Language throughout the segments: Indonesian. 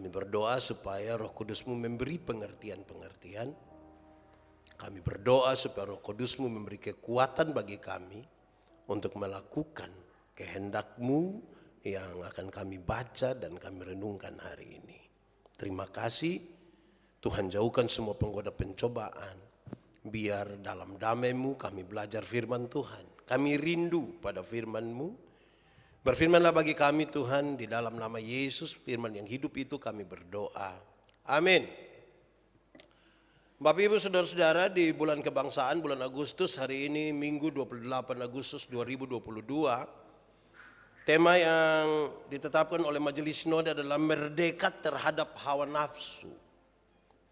Kami berdoa supaya Roh Kudus-Mu memberi pengertian-pengertian. Kami berdoa supaya Roh Kudus-Mu memberi kekuatan bagi kami untuk melakukan kehendak-Mu yang akan kami baca dan kami renungkan hari ini. Terima kasih Tuhan, jauhkan semua penggoda pencobaan. Biar dalam damai-Mu kami belajar firman Tuhan. Kami rindu pada firman-Mu. Berfirmanlah bagi kami Tuhan, di dalam nama Yesus, firman yang hidup itu kami berdoa. Amin. Bapak Ibu Saudara-saudara, di bulan kebangsaan, bulan Agustus, hari ini Minggu 28 Agustus 2022, tema yang ditetapkan oleh Majelis Sinode adalah merdeka terhadap hawa nafsu.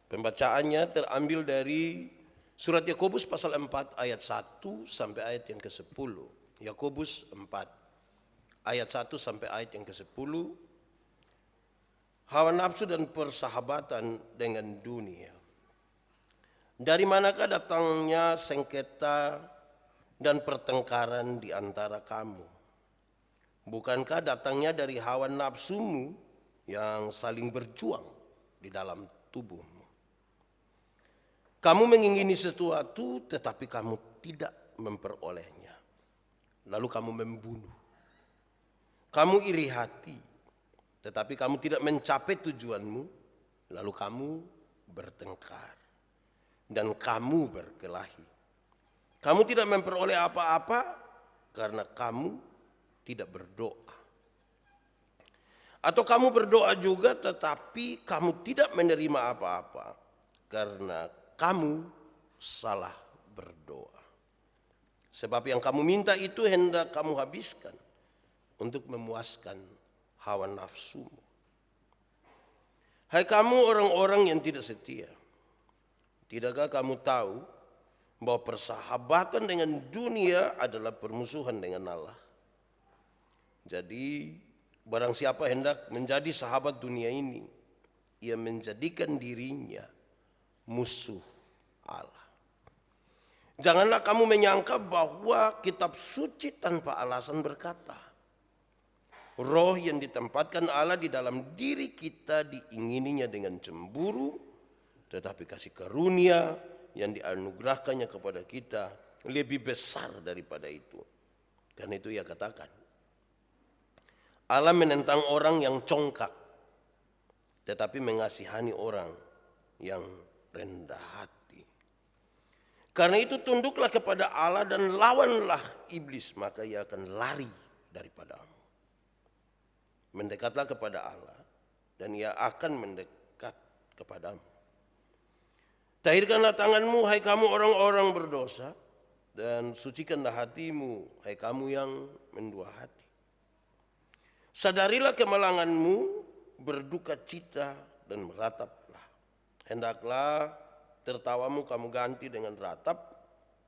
Pembacaannya terambil dari surat Yakobus pasal 4 ayat 1 sampai ayat yang ke-10. Yakobus 4. Ayat 1 sampai ayat yang ke-10. Hawa nafsu dan persahabatan dengan dunia. Dari manakah datangnya sengketa dan pertengkaran di antara kamu? Bukankah datangnya dari hawa nafsumu yang saling berjuang di dalam tubuhmu? Kamu mengingini sesuatu tetapi kamu tidak memperolehnya. Lalu kamu membunuh. Kamu iri hati, tetapi kamu tidak mencapai tujuanmu, lalu kamu bertengkar dan kamu berkelahi. Kamu tidak memperoleh apa-apa karena kamu tidak berdoa. Atau kamu berdoa juga tetapi kamu tidak menerima apa-apa karena kamu salah berdoa. Sebab yang kamu minta itu hendak kamu habiskan untuk memuaskan hawa nafsumu. Hai kamu orang-orang yang tidak setia, tidakkah kamu tahu bahwa persahabatan dengan dunia adalah permusuhan dengan Allah? Jadi barang siapa hendak menjadi sahabat dunia ini, ia menjadikan dirinya musuh Allah. Janganlah kamu menyangka bahwa kitab suci tanpa alasan berkata, roh yang ditempatkan Allah di dalam diri kita diingininya dengan cemburu, tetapi kasih karunia yang dianugerahkannya kepada kita lebih besar daripada itu. Karena itu ia katakan, Allah menentang orang yang congkak, tetapi mengasihani orang yang rendah hati. Karena itu tunduklah kepada Allah dan lawanlah iblis, maka ia akan lari daripadamu. Mendekatlah kepada Allah dan ia akan mendekat kepadamu. Tahirkanlah tanganmu, hai kamu orang-orang berdosa, dan sucikanlah hatimu, hai kamu yang mendua hati. Sadarilah kemalanganmu, berduka cita dan merataplah. Hendaklah tertawamu kamu ganti dengan ratap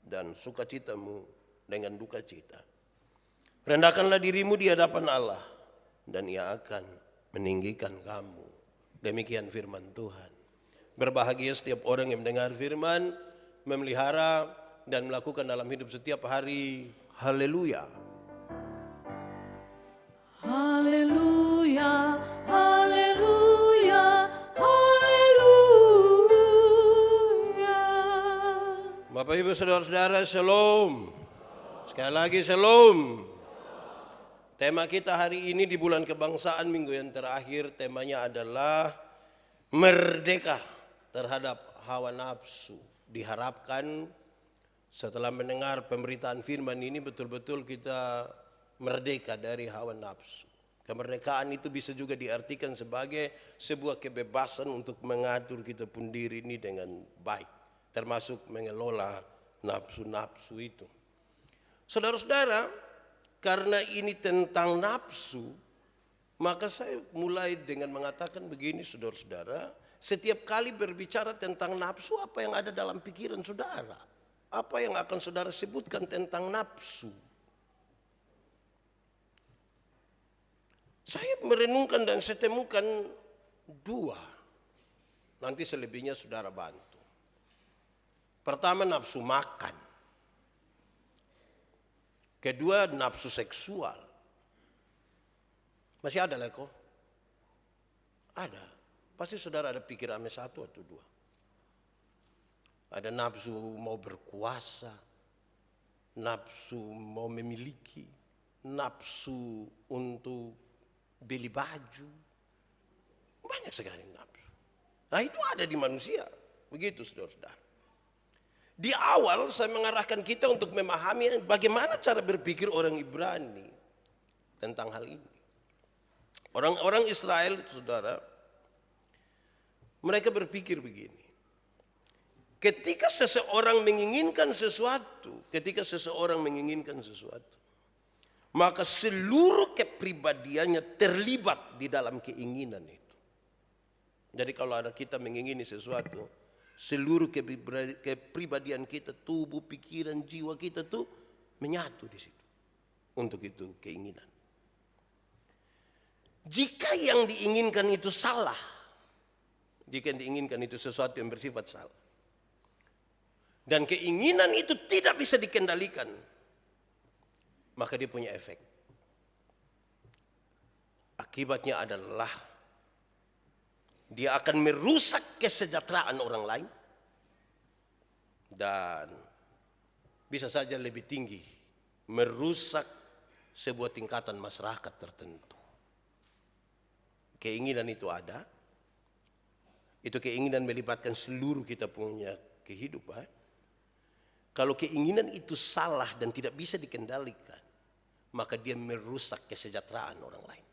dan sukacitamu dengan duka cita. Rendahkanlah dirimu di hadapan Allah dan ia akan meninggikan kamu. Demikian firman Tuhan. Berbahagia setiap orang yang mendengar firman, memelihara dan melakukan dalam hidup setiap hari. Haleluya. Haleluya, haleluya, haleluya. Bapak Ibu Saudara-saudara, shalom. Sekali lagi shalom. Tema kita hari ini di bulan kebangsaan minggu yang terakhir, temanya adalah merdeka terhadap hawa nafsu. Diharapkan setelah mendengar pemberitaan firman ini betul-betul kita merdeka dari hawa nafsu. Kemerdekaan itu bisa juga diartikan sebagai sebuah kebebasan untuk mengatur kita pun diri ini dengan baik, termasuk mengelola nafsu-nafsu itu. Saudara-saudara, karena ini tentang nafsu, maka saya mulai dengan mengatakan begini, saudara-saudara, setiap kali berbicara tentang nafsu, apa yang ada dalam pikiran saudara? Apa yang akan saudara sebutkan tentang nafsu? Saya merenungkan dan saya temukan dua. Nanti selebihnya saudara bantu. Pertama, nafsu makan. Kedua, nafsu seksual. Masih ada leko? Ada. Pasti saudara ada pikiran satu atau dua. Ada nafsu mau berkuasa, nafsu mau memiliki, nafsu untuk beli baju. Banyak sekali nafsu. Nah itu ada di manusia. Begitu saudara-saudara. Di awal saya mengarahkan kita untuk memahami bagaimana cara berpikir orang Ibrani tentang hal ini. Orang-orang Israel, saudara, mereka berpikir begini. Ketika seseorang menginginkan sesuatu, maka seluruh kepribadiannya terlibat di dalam keinginan itu. Jadi kalau ada kita mengingini sesuatu, seluruh kepribadian kita, tubuh, pikiran, jiwa kita tuh menyatu di situ. Untuk itu keinginan. Jika yang diinginkan itu salah, jika yang diinginkan itu sesuatu yang bersifat salah, dan keinginan itu tidak bisa dikendalikan, maka dia punya efek. Akibatnya adalah dia akan merusak kesejahteraan orang lain dan bisa saja lebih tinggi merusak sebuah tingkatan masyarakat tertentu. Keinginan itu ada, itu keinginan melibatkan seluruh kita punya kehidupan. Kalau keinginan itu salah dan tidak bisa dikendalikan, maka dia merusak kesejahteraan orang lain.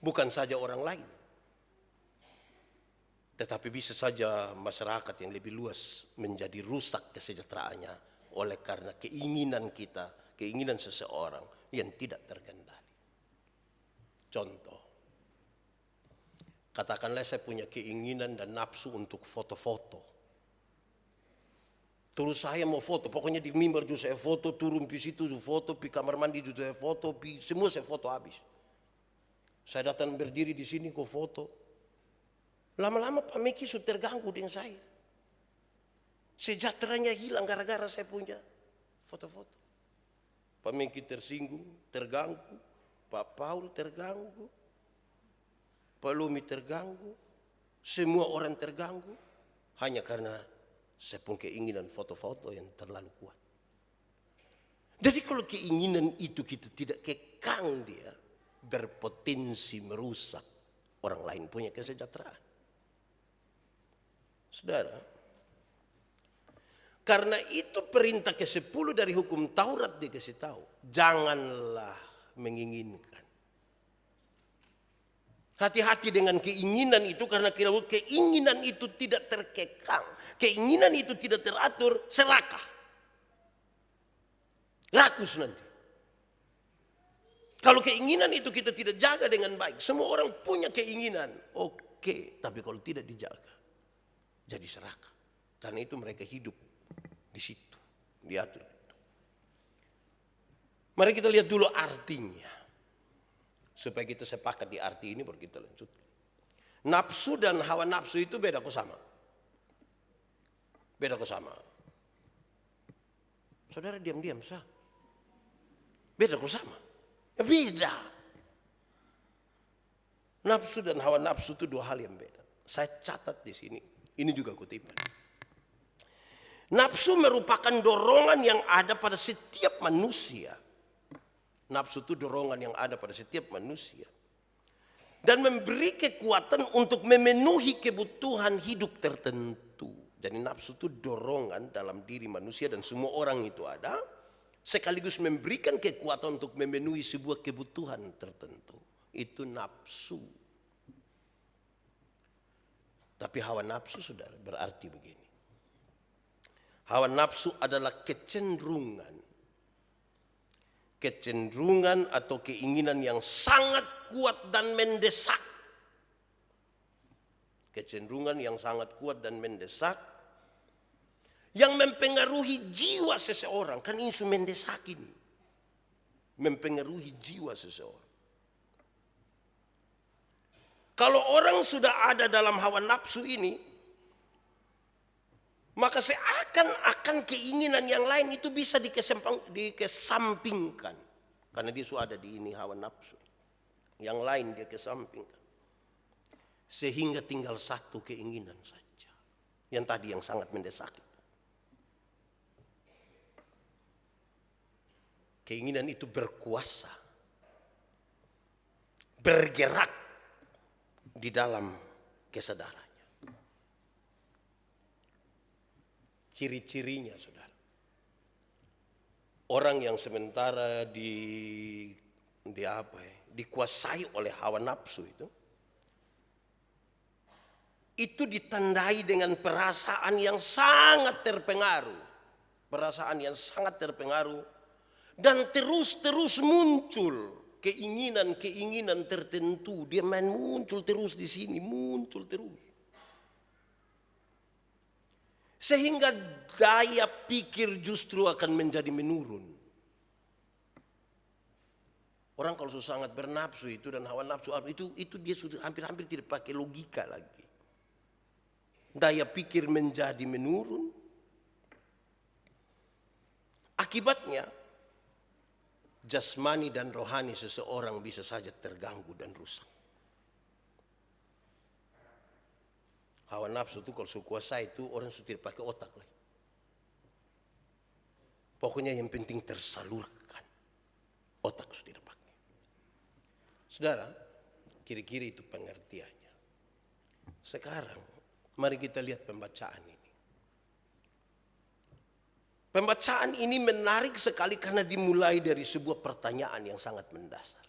Bukan saja orang lain, tetapi bisa saja masyarakat yang lebih luas menjadi rusak kesejahteraannya oleh karena keinginan kita, keinginan seseorang yang tidak terkendali. Contoh, katakanlah saya punya keinginan dan nafsu untuk foto-foto. Terus saya mau foto, pokoknya di mimbar juga saya foto, turun di situ foto, di kamar mandi juga saya foto, semua saya foto habis. Saya datang berdiri di sini kok foto. Lama-lama Pak Meki sudah terganggu dengan saya. Sejahteranya hilang gara-gara saya punya foto-foto. Pak Meki tersinggung, terganggu, Pak Paul terganggu, Pak Lumi terganggu, semua orang terganggu hanya karena saya punya keinginan foto-foto yang terlalu kuat. Jadi kalau keinginan itu kita tidak kekang, dia berpotensi merusak orang lain punya kesejahteraan. Saudara, karena itu perintah ke-10 dari hukum Taurat dikasih tahu, janganlah menginginkan. Hati-hati dengan keinginan itu, karena kalau keinginan itu tidak terkekang, keinginan itu tidak teratur, serakah. Rakus nanti. Kalau keinginan itu kita tidak jaga dengan baik, semua orang punya keinginan, oke, tapi kalau tidak dijaga, jadi serakah. Karena itu mereka hidup di situ, diatur. Mari kita lihat dulu artinya. Supaya kita sepakat di arti ini baru kita lanjut. Nafsu dan hawa nafsu itu beda kok sama. Beda kok sama. Saudara diam-diam sah. Beda kok sama. Ya beda. Nafsu dan hawa nafsu itu dua hal yang beda. Saya catat di sini. Ini juga kutipan. Nafsu merupakan dorongan yang ada pada setiap manusia. Nafsu itu dorongan yang ada pada setiap manusia. Dan memberi kekuatan untuk memenuhi kebutuhan hidup tertentu. Jadi nafsu itu dorongan dalam diri manusia dan semua orang itu ada. Sekaligus memberikan kekuatan untuk memenuhi sebuah kebutuhan tertentu. Itu nafsu. Tapi hawa nafsu saudara berarti begini. Hawa nafsu adalah kecenderungan atau keinginan yang sangat kuat dan mendesak. Kecenderungan yang sangat kuat dan mendesak yang mempengaruhi jiwa seseorang. Kan ini mendesak ini. Mempengaruhi jiwa seseorang. Kalau orang sudah ada dalam hawa nafsu ini, maka seakan-akan keinginan yang lain itu bisa dikesampingkan. Karena dia sudah ada di ini hawa nafsu. Yang lain dia kesampingkan. Sehingga tinggal satu keinginan saja. Yang tadi yang sangat mendesak. Keinginan itu berkuasa. Bergerak di dalam kesadarannya. Ciri-cirinya, saudara. Orang yang sementara dikuasai oleh hawa nafsu itu ditandai dengan perasaan yang sangat terpengaruh. Perasaan yang sangat terpengaruh dan terus muncul keinginan-keinginan tertentu. Dia muncul terus di sini, muncul terus. Sehingga daya pikir justru akan menjadi menurun. Orang kalau sudah sangat bernafsu itu dan hawa nafsu itu dia sudah hampir-hampir tidak pakai logika lagi. Daya pikir menjadi menurun. Akibatnya jasmani dan rohani seseorang bisa saja terganggu dan rusak. Hawa nafsu itu kalau sudah kuasa itu orang sudah tidak pakai otak lagi. Pokoknya yang penting tersalurkan. Otak sudah tidak pakai. Saudara, kira-kira itu pengertiannya. Sekarang, mari kita lihat pembacaan ini. Pembacaan ini menarik sekali karena dimulai dari sebuah pertanyaan yang sangat mendasar.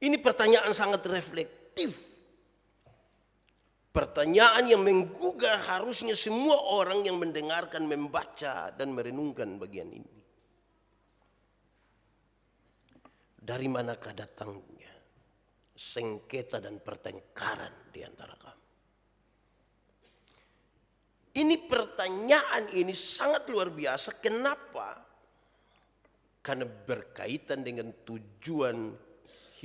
Ini pertanyaan sangat reflektif. Pertanyaan yang menggugah harusnya semua orang yang mendengarkan, membaca, dan merenungkan bagian ini. Dari manakah datangnya sengketa dan pertengkaran di antara kamu? Ini pertanyaan ini sangat luar biasa. Kenapa? Karena berkaitan dengan tujuan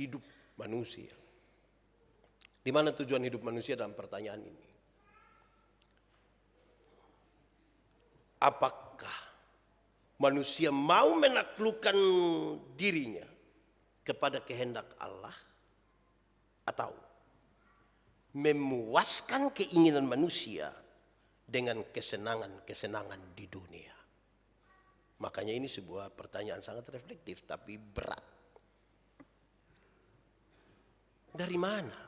hidup manusia. Di mana tujuan hidup manusia dalam pertanyaan ini? Apakah manusia mau menaklukkan dirinya kepada kehendak Allah atau memuaskan keinginan manusia dengan kesenangan-kesenangan di dunia? Makanya ini sebuah pertanyaan sangat reflektif tapi berat. Dari mana?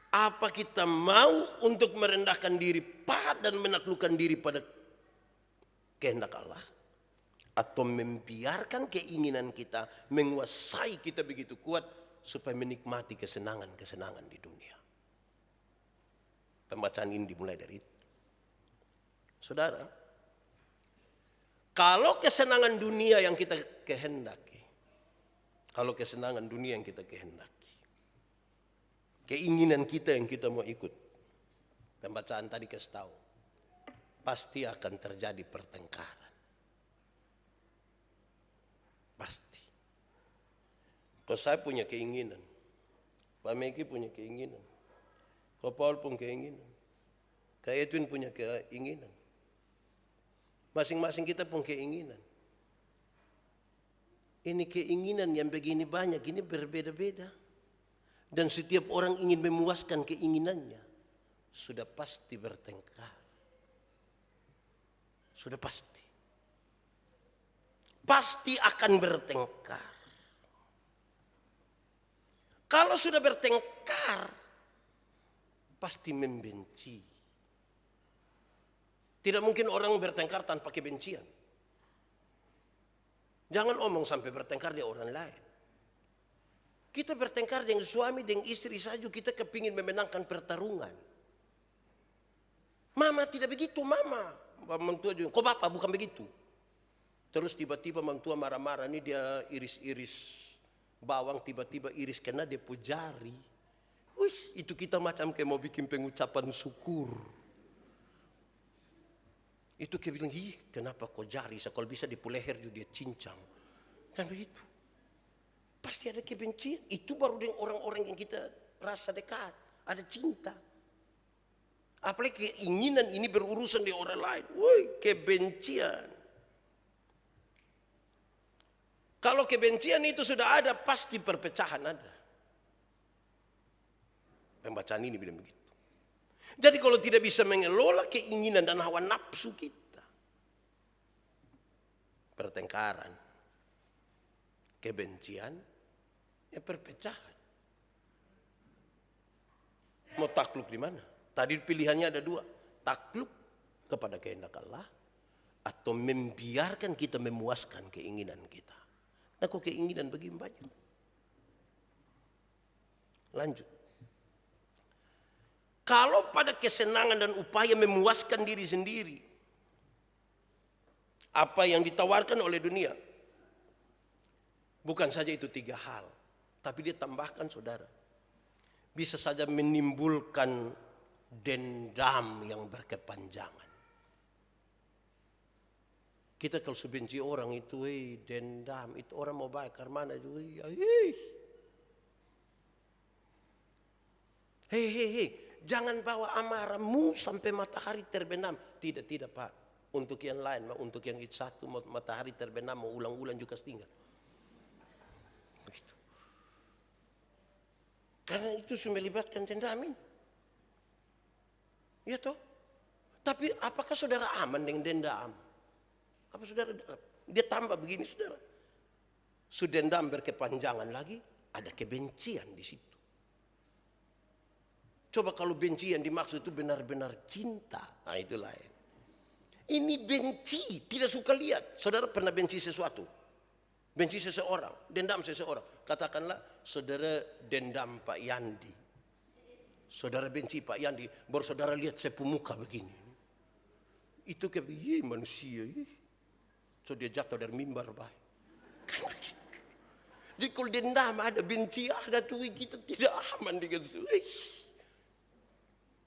Apa kita mau untuk merendahkan diri dan menaklukkan diri pada kehendak Allah? Atau membiarkan keinginan kita menguasai kita begitu kuat supaya menikmati kesenangan-kesenangan di dunia? Pembacaan ini dimulai dari itu. Saudara, kalau kesenangan dunia yang kita kehendaki, keinginan kita yang kita mau ikut, pembacaan tadi kasih tahu, pasti akan terjadi pertengkaran. Pasti. Kalau saya punya keinginan, Pak Meki punya keinginan, Kau Paul pun keinginan, Kak Edwin punya keinginan, masing-masing kita pun keinginan. Ini keinginan yang begini banyak, ini berbeda-beda. Dan setiap orang ingin memuaskan keinginannya, sudah pasti bertengkar. Sudah pasti. Pasti akan bertengkar. Kalau sudah bertengkar, pasti membenci. Tidak mungkin orang bertengkar tanpa kebencian. Jangan omong sampai bertengkar di orang lain. Kita bertengkar dengan suami, dengan istri saja, kita kepingin memenangkan pertarungan. Mama tidak begitu, mama. Mentua juga, kok bapak bukan begitu. Terus tiba-tiba mentua marah-marah, ini dia iris-iris bawang, tiba-tiba iris kena dia jari. Wih, itu kita macam kayak mau bikin pengucapan syukur. Itu kayak bilang, kenapa kok jari? Kalau bisa di leher juga dia cincang. Kan begitu. Pasti ada kebencian. Itu baru dengan orang-orang yang kita rasa dekat. Ada cinta. Apalagi keinginan ini berurusan di orang lain. Woi, kebencian. Kalau kebencian itu sudah ada, pasti perpecahan ada. Pembacaan ini bilang begitu. Jadi kalau tidak bisa mengelola keinginan dan hawa nafsu kita, pertengkaran, kebencian, ya perpecahan. Mau takluk di mana? Tadi pilihannya ada dua. Takluk kepada kehendak Allah atau membiarkan kita memuaskan keinginan kita. Nah, kok keinginan begini banyak. Lanjut. Kalau pada kesenangan dan upaya memuaskan diri sendiri, apa yang ditawarkan oleh dunia, bukan saja itu 3 hal, tapi dia tambahkan saudara, bisa saja menimbulkan dendam yang berkepanjangan. Kita kalau sebenci orang itu, dendam, itu orang mau bakar mana itu, jangan bawa amarahmu sampai matahari terbenam. Tidak Pak. Untuk yang lain, untuk yang itu satu matahari terbenam, mau ulang-ulang juga setinggal. Begitu. Karena itu sudah melibatkan dendam ini. Ya toh? Tapi apakah saudara aman dengan dendam? Apa saudara, dia tambah begini saudara. Sudah dendam berkepanjangan lagi, ada kebencian di situ. Coba kalau benci yang dimaksud itu benar-benar cinta. Nah itu lain. Ini benci, tidak suka lihat. Saudara pernah benci sesuatu? Benci seseorang, dendam seseorang. Katakanlah saudara dendam Pak Yandi. Saudara benci Pak Yandi, baru saudara lihat saya muka begini. Itu kayak manusia. So dia jatuh dari mimbar baik. Jadi kalau dendam ada, benci ada tuh, kita tidak aman dengan itu.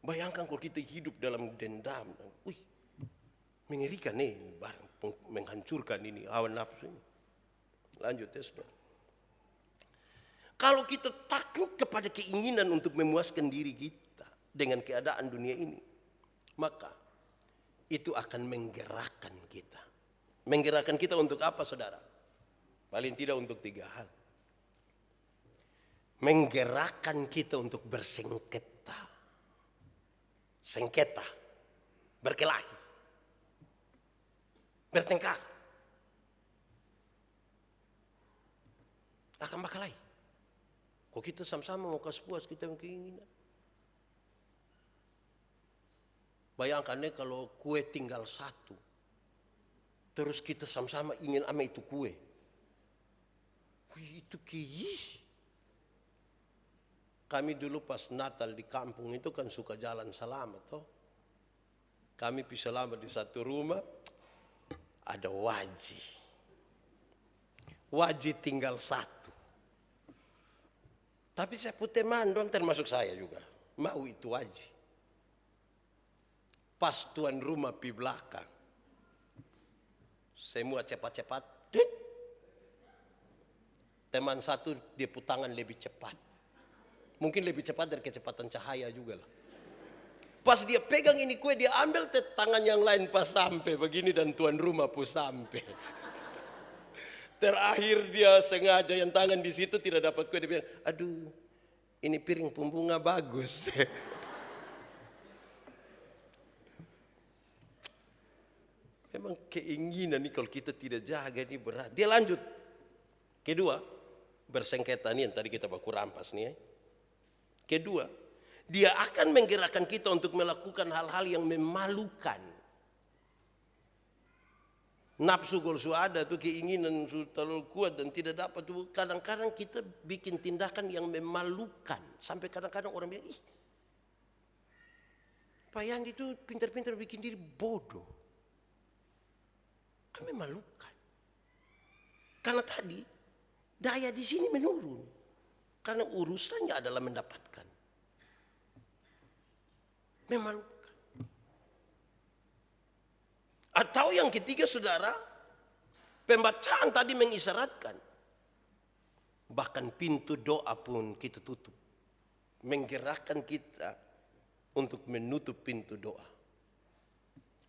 Bayangkan kalau kita hidup dalam dendam. Mengerikan nih, menghancurkan ini hawa nafsu ini. Lanjut ya saudara. Kalau kita takluk kepada keinginan untuk memuaskan diri kita dengan keadaan dunia ini, maka itu akan menggerakkan kita. Menggerakkan kita untuk apa saudara? Paling tidak untuk 3 hal. Menggerakkan kita untuk bersengketa. Sengketa. Berkelahi. Bertengkar. Akan berkelahi. Kok kita sama-sama mau kasih puas kita yang keinginan. Bayangkannya kalau kue tinggal 1. Terus kita sama-sama ingin ama itu kue. Itu Kami dulu pas Natal di kampung itu kan suka jalan selamat toh. Kami bisa selamat di satu rumah. Ada wajih. Wajih tinggal 1. Tapi saya putih mandong termasuk saya juga. Mau itu wajih. Pas tuan rumah pi belakang. Semua cepat-cepat. Teman 1 dia putangan lebih cepat. Mungkin lebih cepat dari kecepatan cahaya juga lah. Pas dia pegang ini kue, dia ambil tangan yang lain pas sampai begini dan tuan rumah pun sampai. Terakhir dia sengaja yang tangan di situ tidak dapat kue, dia bilang, aduh ini piring pembunga bagus. Memang keinginan nih kalau kita tidak jaga ini berat. Dia lanjut. Kedua, bersengketa nih yang tadi kita baku rampas nih ya. Kedua, dia akan menggerakkan kita untuk melakukan hal-hal yang memalukan. Nafsu kalau sudah ada tuh keinginan sudah terlalu kuat dan tidak dapat tuh. Kadang-kadang kita bikin tindakan yang memalukan. Sampai kadang-kadang orang bilang, Pak Yandi itu pintar-pintar bikin diri bodoh. Kan memalukan. Karena tadi daya di sini menurun. Karena urusannya adalah mendapatkan. Memalukan. Atau yang ketiga saudara, pembacaan tadi mengisyaratkan. Bahkan pintu doa pun kita tutup. Menggerakkan kita untuk menutup pintu doa.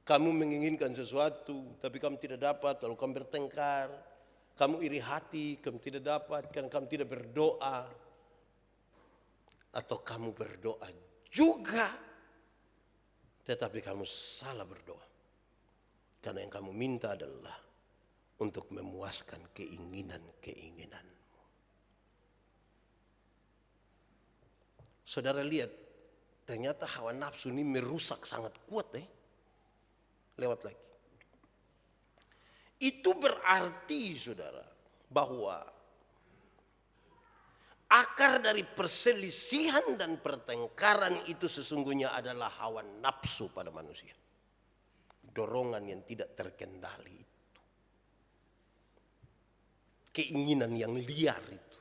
Kamu menginginkan sesuatu, tapi kamu tidak dapat, lalu kamu bertengkar. Kamu iri hati, kamu tidak dapat, karena kamu tidak berdoa. atau kamu berdoa juga, tetapi kamu salah berdoa. Karena yang kamu minta adalah untuk memuaskan keinginan-keinginanmu. Saudara lihat, ternyata hawa nafsu ini merusak sangat kuat Lewat lagi. Itu berarti saudara bahwa akar dari perselisihan dan pertengkaran itu sesungguhnya adalah hawa nafsu pada manusia. Dorongan yang tidak terkendali itu. Keinginan yang liar itu.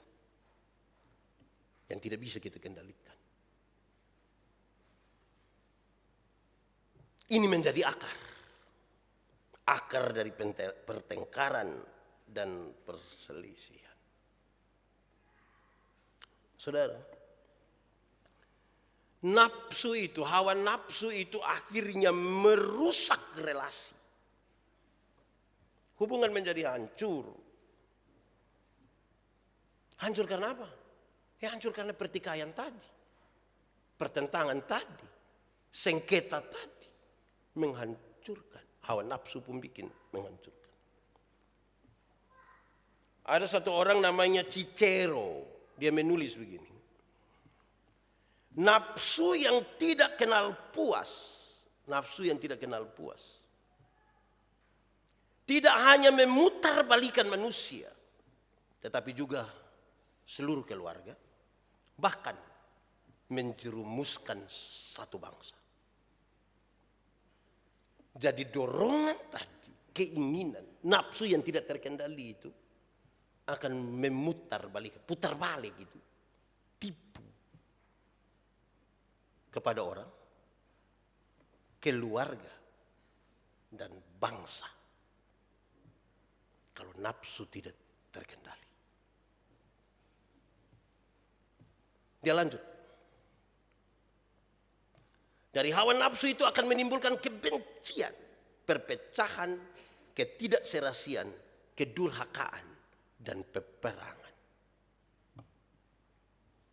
Yang tidak bisa kita kendalikan. Ini menjadi akar. Akar dari pertengkaran dan perselisihan. Saudara, nafsu itu, hawa nafsu itu akhirnya merusak relasi. Hubungan menjadi hancur. Hancur karena apa? Ya hancur karena pertikaian tadi. Pertentangan tadi. Sengketa tadi. Menghancurkan. Hawa nafsu pun bikin menghancurkan. Ada satu orang namanya Cicero. Dia menulis begini. Nafsu yang tidak kenal puas. Nafsu yang tidak kenal puas. Tidak hanya memutarbalikan manusia. Tetapi juga seluruh keluarga. Bahkan menjerumuskan satu bangsa. Jadi dorongan tadi, keinginan, nafsu yang tidak terkendali itu akan memutar balik, putar balik itu, tipu kepada orang, keluarga, dan bangsa. Kalau nafsu tidak terkendali. Dia lanjut. Dari hawa nafsu itu akan menimbulkan kebencian, perpecahan, ketidakserasian, kedurhakaan, dan peperangan.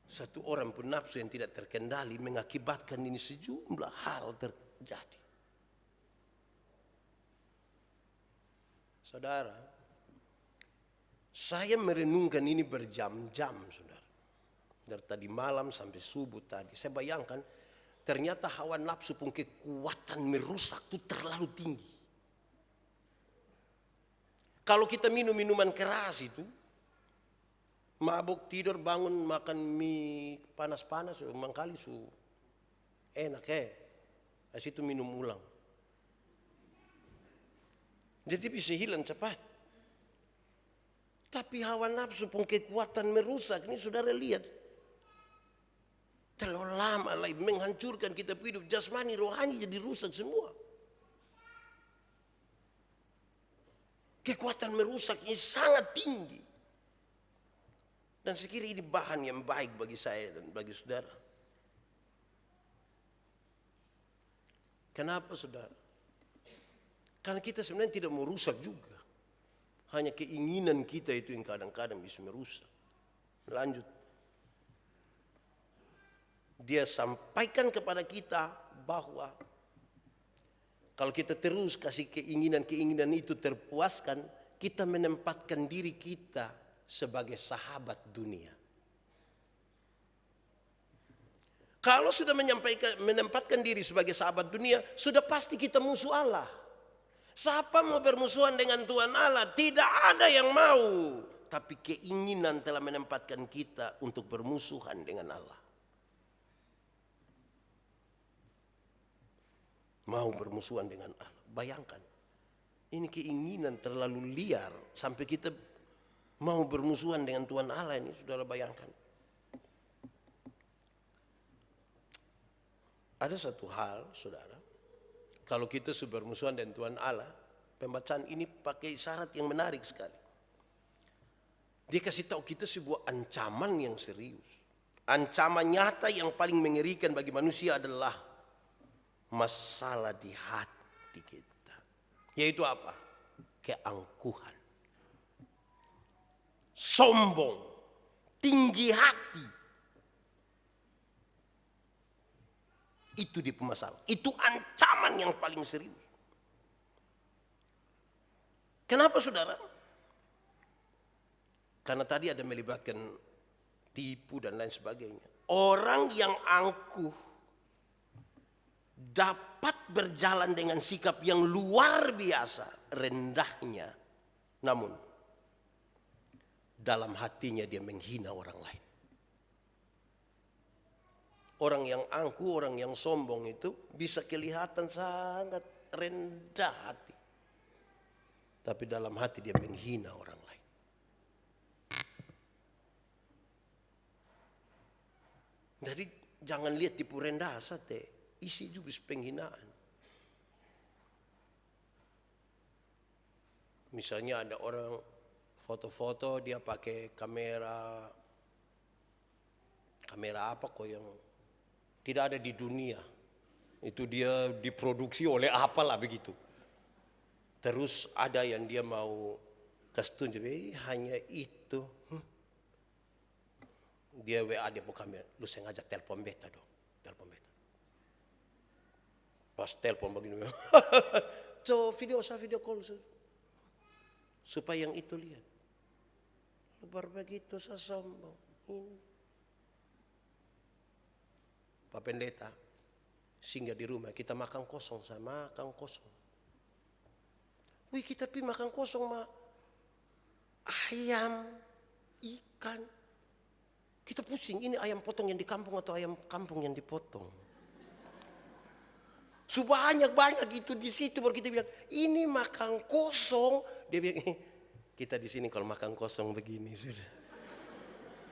Satu orang pun nafsu yang tidak terkendali mengakibatkan ini sejumlah hal terjadi. Saudara, saya merenungkan ini berjam-jam, saudara. Dari tadi malam sampai subuh tadi, saya bayangkan ternyata hawa nafsu pun kekuatan merusak itu terlalu tinggi. Kalau kita minum minuman keras itu, mabuk tidur bangun makan mie panas-panas, mangkali su enak Habis itu minum ulang. Jadi bisa hilang cepat. Tapi hawa nafsu pun kekuatan merusak. Ini saudara lihat. Terlalu lama lagi menghancurkan kita hidup jasmani, rohani jadi rusak semua. Kekuatan merusak ini sangat tinggi. Dan saya kira ini bahan yang baik bagi saya dan bagi saudara. Kenapa saudara? Karena kita sebenarnya tidak mau rusak juga. Hanya keinginan kita itu yang kadang-kadang bisa merusak. Lanjut. Dia sampaikan kepada kita bahwa kalau kita terus kasih keinginan-keinginan itu terpuaskan, kita menempatkan diri kita sebagai sahabat dunia. Kalau sudah menempatkan diri sebagai sahabat dunia, sudah pasti kita musuh Allah. Siapa mau bermusuhan dengan Tuhan Allah? Tidak ada yang mau. Tapi keinginan telah menempatkan kita untuk bermusuhan dengan Allah. Mau bermusuhan dengan Allah. Bayangkan. Ini keinginan terlalu liar. Sampai kita mau bermusuhan dengan Tuhan Allah ini. Saudara bayangkan. Ada satu hal saudara. Kalau kita sudah bermusuhan dengan Tuhan Allah. Pembacaan ini pakai syarat yang menarik sekali. Dia kasih tahu kita sebuah ancaman yang serius. Ancaman nyata yang paling mengerikan bagi manusia adalah masalah di hati kita. Yaitu apa? Keangkuhan. Sombong. Tinggi hati. Itu dia masalah. Itu ancaman yang paling serius. Kenapa saudara? Karena tadi ada melibatkan tipu dan lain sebagainya. Orang yang angkuh dapat berjalan dengan sikap yang luar biasa rendahnya. Namun dalam hatinya dia menghina orang lain. Orang yang angkuh, orang yang sombong itu bisa kelihatan sangat rendah hati. Tapi dalam hati dia menghina orang lain. Jadi jangan lihat tipu rendah saja, isi juga penghinaan. Misalnya ada orang foto-foto dia pakai kamera apa kok yang tidak ada di dunia. Itu dia diproduksi oleh apalah begitu. Terus ada yang dia mau kasih tunjuk, hanya itu. Dia WA dia buka kamera, lu sengaja telepon beta dong, telepon beta. Pas telepon begini, so video call supaya yang itu lihat. Baru begitu saya sombong. Pak Pendeta, singgah di rumah kita makan kosong, saya makan kosong. Wih kita pi makan kosong mah ayam, ikan. Kita pusing ini ayam potong yang di kampung atau ayam kampung yang dipotong. Banyak itu di situ baru kita bilang ini makan kosong. Dia bilang kita di sini kalau makan kosong begini sudah.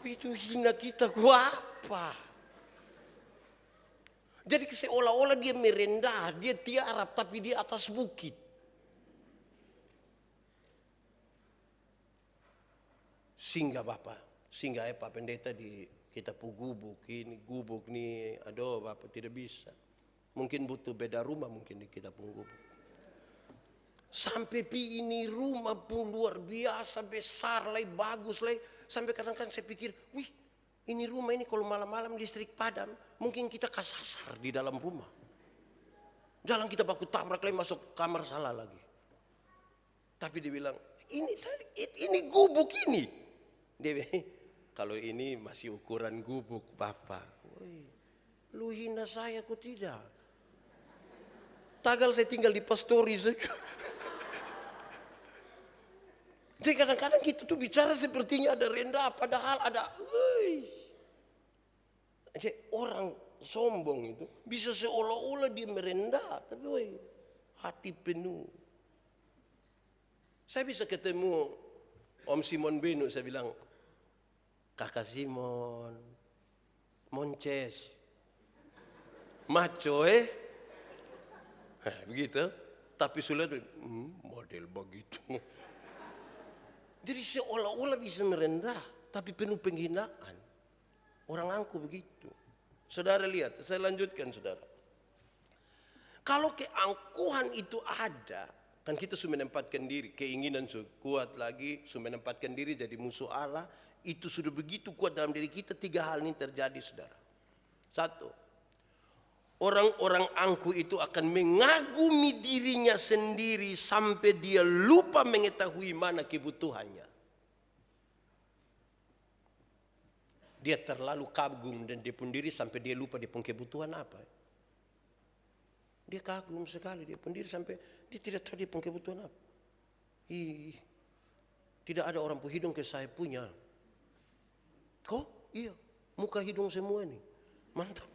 Itu hina kita gua apa? Jadi seolah-olah dia merendah, dia tiarap tapi dia atas bukit. Singgah Bapak. Sehingga Pak Pendeta di kita gubuk nih, aduh Bapak tidak bisa. Mungkin butuh beda rumah mungkin di kita gubuk. Sampai ini rumah pun luar biasa besar lah, bagus lah. Sampai kadang-kadang saya pikir, wih ini rumah ini kalau malam-malam listrik padam, mungkin kita kasasar di dalam rumah. Jalan kita baku tabrak lagi masuk kamar salah lagi. Tapi dia bilang, ini gubuk ini. Dia bilang, kalau ini masih ukuran gubuk Bapak. Woi, lu hina saya kok tidak? Tagal saya tinggal di pastori saja. Jadi kadang-kadang kita tuh bicara sepertinya ada rendah, padahal ada. Jadi orang sombong itu bisa seolah-olah dia merendah, tapi woi, hati penuh. Saya bisa ketemu Om Simon Benu, saya bilang, Kakak Simon, Monces, maco begitu. Tapi sudah model begitu. Jadi seolah-olah bisa merendah, tapi penuh penghinaan. Orang angkuh begitu. Saudara lihat, saya lanjutkan saudara. Kalau keangkuhan itu ada, kan kita sudah menempatkan diri, keinginan kuat lagi, sudah menempatkan diri jadi musuh Allah. Itu sudah begitu kuat dalam diri kita, 3 hal ini terjadi saudara. 1, orang-orang angkuh itu akan mengagumi dirinya sendiri sampai dia lupa mengetahui mana kebutuhannya. Dia terlalu kagum dan dia pun diri sampai dia lupa dia pun kebutuhan apa. Dia kagum sekali dia pun diri sampai dia tidak tahu dia pun kebutuhan apa. Tidak ada orang pun hidung ke saya punya. Kok? Iya, muka hidung semua nih. Mantap.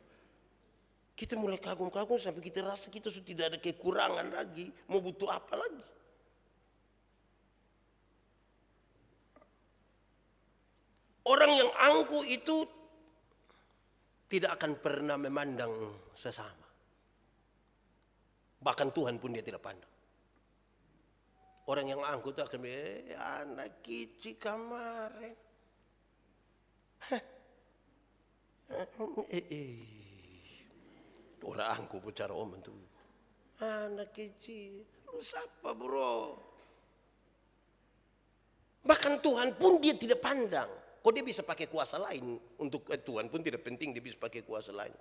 Kita mulai kagum-kagum sampai kita rasa kita sudah tidak ada kekurangan lagi. Mau butuh apa lagi? Orang yang angkuh itu tidak akan pernah memandang sesama. Bahkan Tuhan pun dia tidak pandang. Orang yang angkuh itu akan bilang, anak kecil kemarin. Orang angkuh bicara om itu. Anak kecil, lu siapa bro? Bahkan Tuhan pun dia tidak pandang. Kok dia bisa pakai kuasa lain untuk Tuhan pun tidak penting dia bisa pakai kuasa lain.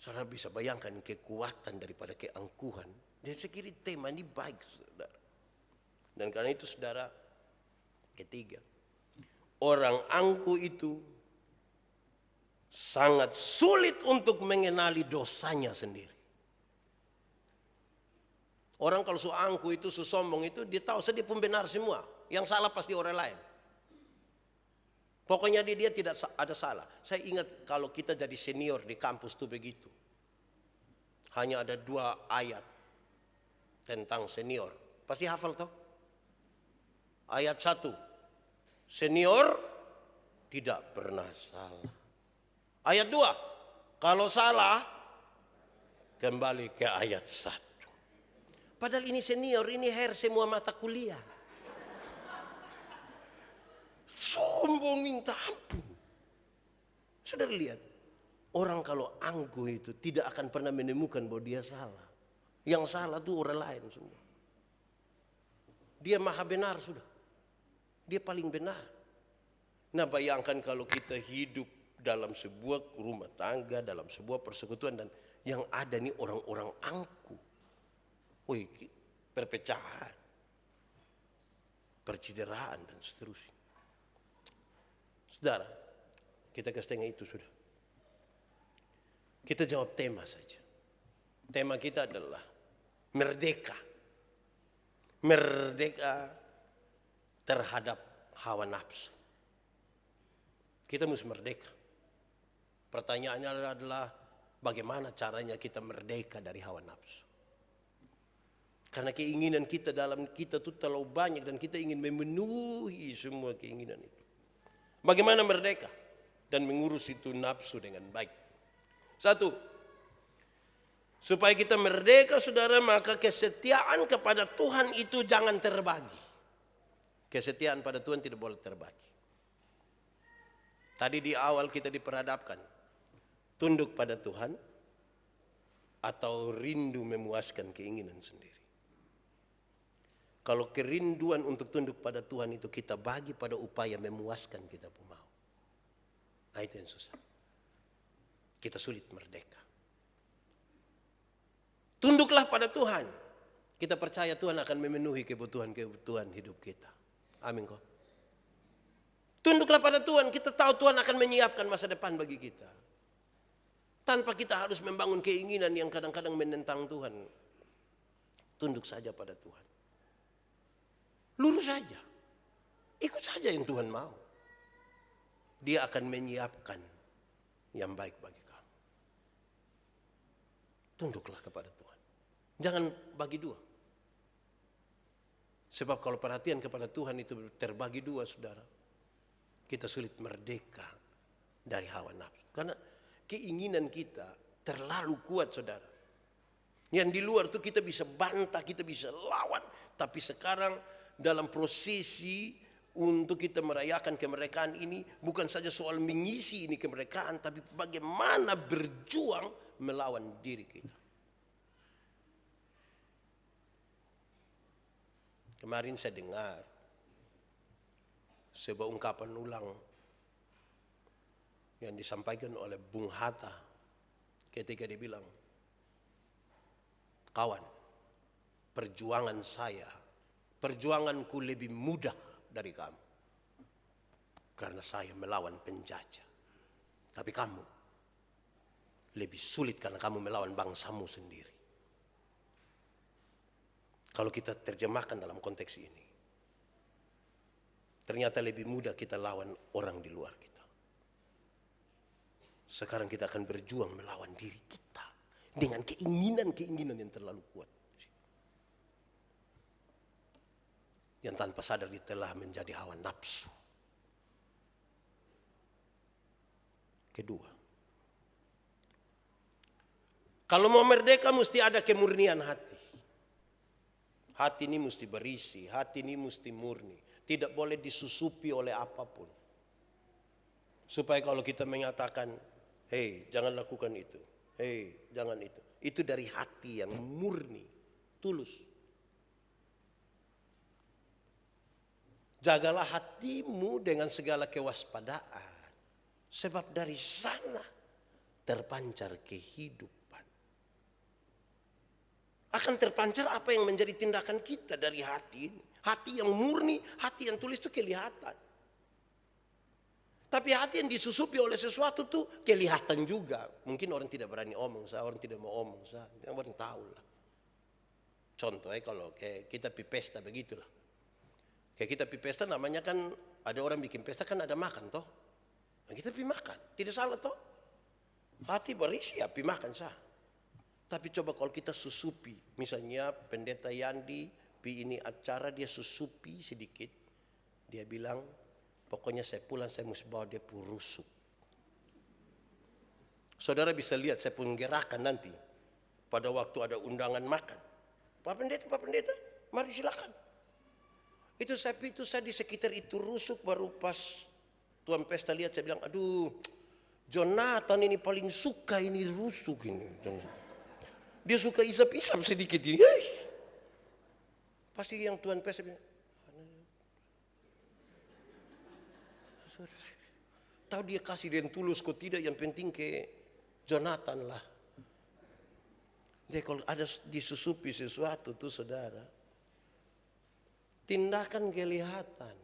Saudara bisa bayangkan kekuatan daripada keangkuhan. Dan saya kira tema ini baik, saudara. Dan karena itu saudara, ketiga, orang angkuh itu sangat sulit untuk mengenali dosanya sendiri. Orang kalau su angkuh itu, su sombong itu, dia tahu dia pun benar semua. Yang salah pasti orang lain. Pokoknya dia tidak ada salah. Saya ingat kalau kita jadi senior di kampus itu begitu. Hanya ada 2 ayat tentang senior. Pasti hafal toh? Ayat 1. Senior tidak pernah salah. Ayat 2. Kalau salah, kembali ke ayat 1. Padahal ini senior, ini semua mata kuliah. Sombong minta ampun. Saudara lihat, orang kalau angkuh itu tidak akan pernah menemukan bahwa dia salah. Yang salah itu orang lain semua. Dia maha benar sudah. Dia paling benar. Nah bayangkan kalau kita hidup dalam sebuah rumah tangga, dalam sebuah persekutuan dan yang ada nih orang-orang angkuh. Wih, perpecahan, percideraan dan seterusnya. Saudara, kita ke setengah itu sudah. Kita jawab tema saja. Tema kita adalah merdeka. Merdeka terhadap hawa nafsu. Kita mesti merdeka. Pertanyaannya adalah bagaimana caranya kita merdeka dari hawa nafsu. Karena keinginan kita dalam kita itu terlalu banyak dan kita ingin memenuhi semua keinginan itu. Bagaimana merdeka dan mengurus itu nafsu dengan baik. 1. Supaya kita merdeka saudara, maka kesetiaan kepada Tuhan itu jangan terbagi. Kesetiaan pada Tuhan tidak boleh terbagi. Tadi di awal kita diperhadapkan. Tunduk pada Tuhan atau rindu memuaskan keinginan sendiri. Kalau kerinduan untuk tunduk pada Tuhan itu kita bagi pada upaya memuaskan kita pun mau. Nah itu yang susah. Kita sulit merdeka. Tunduklah pada Tuhan. Kita percaya Tuhan akan memenuhi kebutuhan hidup kita. Amin kok. Tunduklah pada Tuhan. Kita tahu Tuhan akan menyiapkan masa depan bagi kita. Tanpa kita harus membangun keinginan yang kadang-kadang menentang Tuhan. Tunduk saja pada Tuhan. Lurus saja. Ikut saja yang Tuhan mau. Dia akan menyiapkan yang baik bagi kamu. Tunduklah kepada Tuhan. Jangan bagi dua. Sebab kalau perhatian kepada Tuhan itu terbagi dua saudara. Kita sulit merdeka dari hawa nafsu. Karena keinginan kita terlalu kuat saudara. Yang di luar itu kita bisa bantah, kita bisa lawan. Tapi sekarang dalam prosesi untuk kita merayakan kemerdekaan ini bukan saja soal mengisi ini kemerdekaan, tapi bagaimana berjuang melawan diri kita. Kemarin saya dengar sebuah ungkapan ulang yang disampaikan oleh Bung Hatta ketika dia bilang, kawan, perjuanganku lebih mudah dari kamu. Karena saya melawan penjajah. Tapi kamu lebih sulit karena kamu melawan bangsamu sendiri. Kalau kita terjemahkan dalam konteks ini. Ternyata lebih mudah kita lawan orang di luar kita. Sekarang kita akan berjuang melawan diri kita. Dengan keinginan-keinginan yang terlalu kuat. Yang tanpa sadar dia telah menjadi hawa nafsu. Kedua, kalau mau merdeka mesti ada kemurnian hati. Hati ini mesti berisi, hati ini mesti murni. Tidak boleh disusupi oleh apapun. Supaya kalau kita menyatakan, hei jangan lakukan itu, hei jangan itu. Itu dari hati yang murni, tulus. Jagalah hatimu dengan segala kewaspadaan. Sebab dari sana terpancar kehidupan. akan terpancar apa yang menjadi tindakan kita dari hati ini. Hati yang murni, hati yang tulis itu kelihatan. Tapi hati yang disusupi oleh sesuatu tuh kelihatan juga. Mungkin orang tidak berani omong, orang tidak mau omong, orang tahu lah. Contoh kalau kayak kita pi pesta begitulah. Kayak kita pi pesta namanya kan ada orang bikin pesta kan ada makan toh. Nah, kita pi makan, tidak salah toh. Hati berisi ya pi makan sah. Tapi coba kalau kita susupi, misalnya pendeta Yandi pi ini acara dia susupi sedikit. Dia bilang, pokoknya saya pulang saya mesti bawa dia rusuk. Saudara bisa lihat saya pun gerakan nanti. Pada waktu ada undangan makan. Pak Pendeta, mari silakan. Itu saya di sekitar itu rusuk baru pas Tuan Pesta lihat saya bilang, aduh Jonathan ini paling suka ini rusuk ini. Dia suka isap-isap sedikit ini. Pasti yang Tuan Pesta bilang, tahu dia kasih dan tulus kok tidak yang penting ke Jonathan lah. Jadi kalau ada disusupi sesuatu tuh saudara, tindakan kelihatan.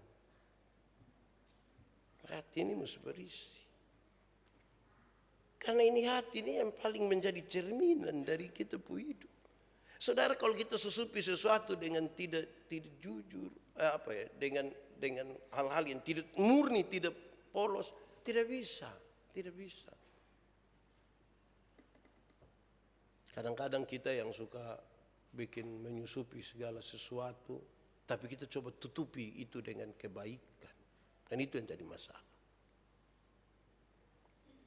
Hati ini mesti berisi. Karena ini hati ini yang paling menjadi cerminan dari kita pu hidup. Saudara kalau kita susupi sesuatu dengan tidak jujur, dengan hal-hal yang tidak murni, tidak polos, tidak bisa. Kadang-kadang kita yang suka bikin menyusupi segala sesuatu, tapi kita coba tutupi itu dengan kebaikan. Dan itu yang jadi masalah.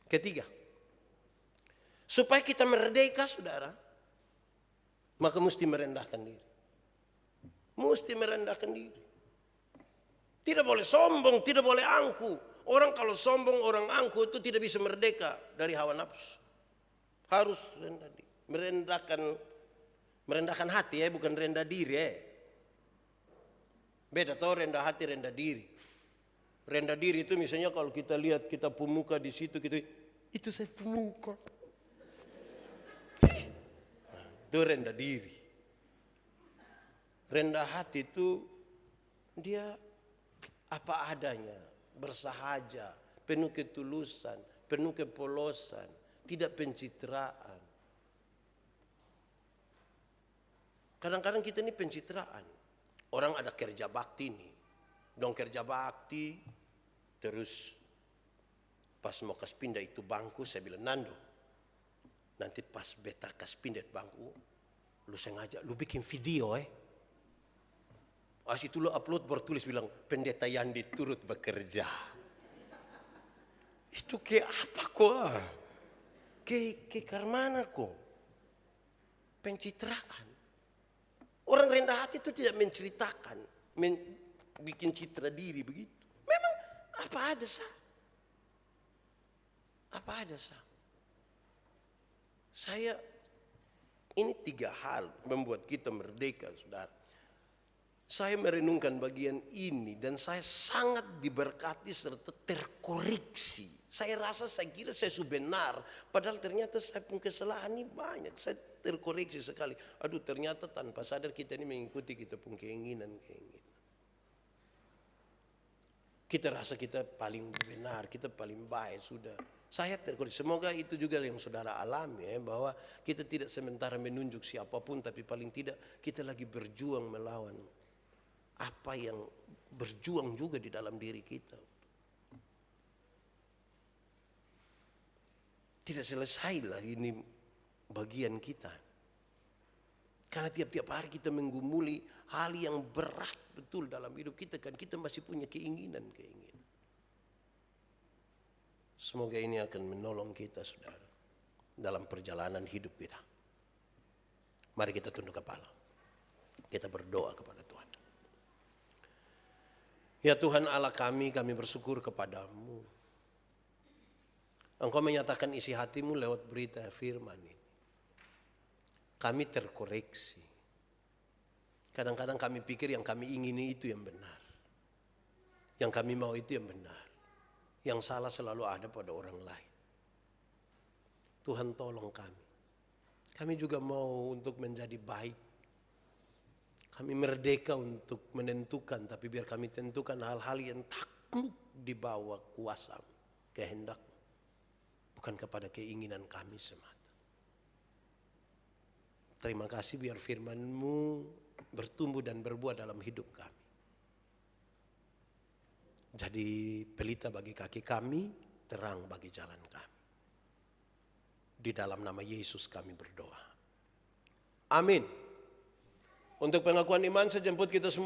Ketiga, supaya kita merdeka saudara, maka mesti merendahkan diri. Mesti merendahkan diri. Tidak boleh sombong, tidak boleh angku. Orang kalau sombong, orang angku itu tidak bisa merdeka dari hawa nafsu. Harus rendah diri. Merendahkan hati bukan rendah diri Beda tau rendah hati, rendah diri. Rendah diri itu misalnya kalau kita lihat kita pemuka di situ gitu, itu saya pemuka. Itu rendah diri. Rendah hati itu dia apa adanya, bersahaja, penuh ketulusan, penuh kepolosan, tidak pencitraan. Kadang-kadang kita ini pencitraan. Orang ada kerja bakti nih. Dong kerja bakti, terus pas mau kas pindah itu bangku, saya bilang, Nando, nanti pas beta kas pindah bangku, lu sengaja, lu bikin video As itu lu upload bertulis bilang, Pendeta Yandi turut bekerja. Itu kayak apa kok? Kayak karmana kok? Pencitraan. Orang rendah hati itu tidak menceritakan, bikin citra diri begitu. Memang apa ada sah? Apa ada sah? Saya ini 3 hal membuat kita merdeka, saudara. Saya merenungkan bagian ini dan saya sangat diberkati serta terkoreksi. Saya kira saya sudah benar, padahal ternyata saya pun kesalahan ini banyak. Saya terkoreksi sekali. Aduh, ternyata tanpa sadar kita ini mengikuti kita pun keinginan. Kita rasa kita paling benar, kita paling baik sudah. Saya terkoreksi. Semoga itu juga yang saudara alami bahwa kita tidak sementara menunjuk siapapun, tapi paling tidak kita lagi berjuang melawan apa yang berjuang juga di dalam diri kita. Tidak selesailah ini bagian kita. Karena tiap-tiap hari kita menggumuli hal yang berat betul dalam hidup kita. Kan kita masih punya keinginan. Semoga ini akan menolong kita, saudara, dalam perjalanan hidup kita. Mari kita tunduk kepala. Kita berdoa kepada Tuhan. Ya Tuhan Allah kami bersyukur kepadamu. Engkau menyatakan isi hatimu lewat berita firman ini. Kami terkoreksi. Kadang-kadang kami pikir yang kami ingini itu yang benar. Yang kami mau itu yang benar. Yang salah selalu ada pada orang lain. Tuhan tolong kami. Kami juga mau untuk menjadi baik. Kami merdeka untuk menentukan, tapi biar kami tentukan hal-hal yang takluk di bawah kuasa kehendak, bukan kepada keinginan kami semata. Terima kasih biar firman-Mu bertumbuh dan berbuah dalam hidup kami. Jadi pelita bagi kaki kami, terang bagi jalan kami. Di dalam nama Yesus kami berdoa. Amin. Untuk pengakuan iman saya jemput kita semua.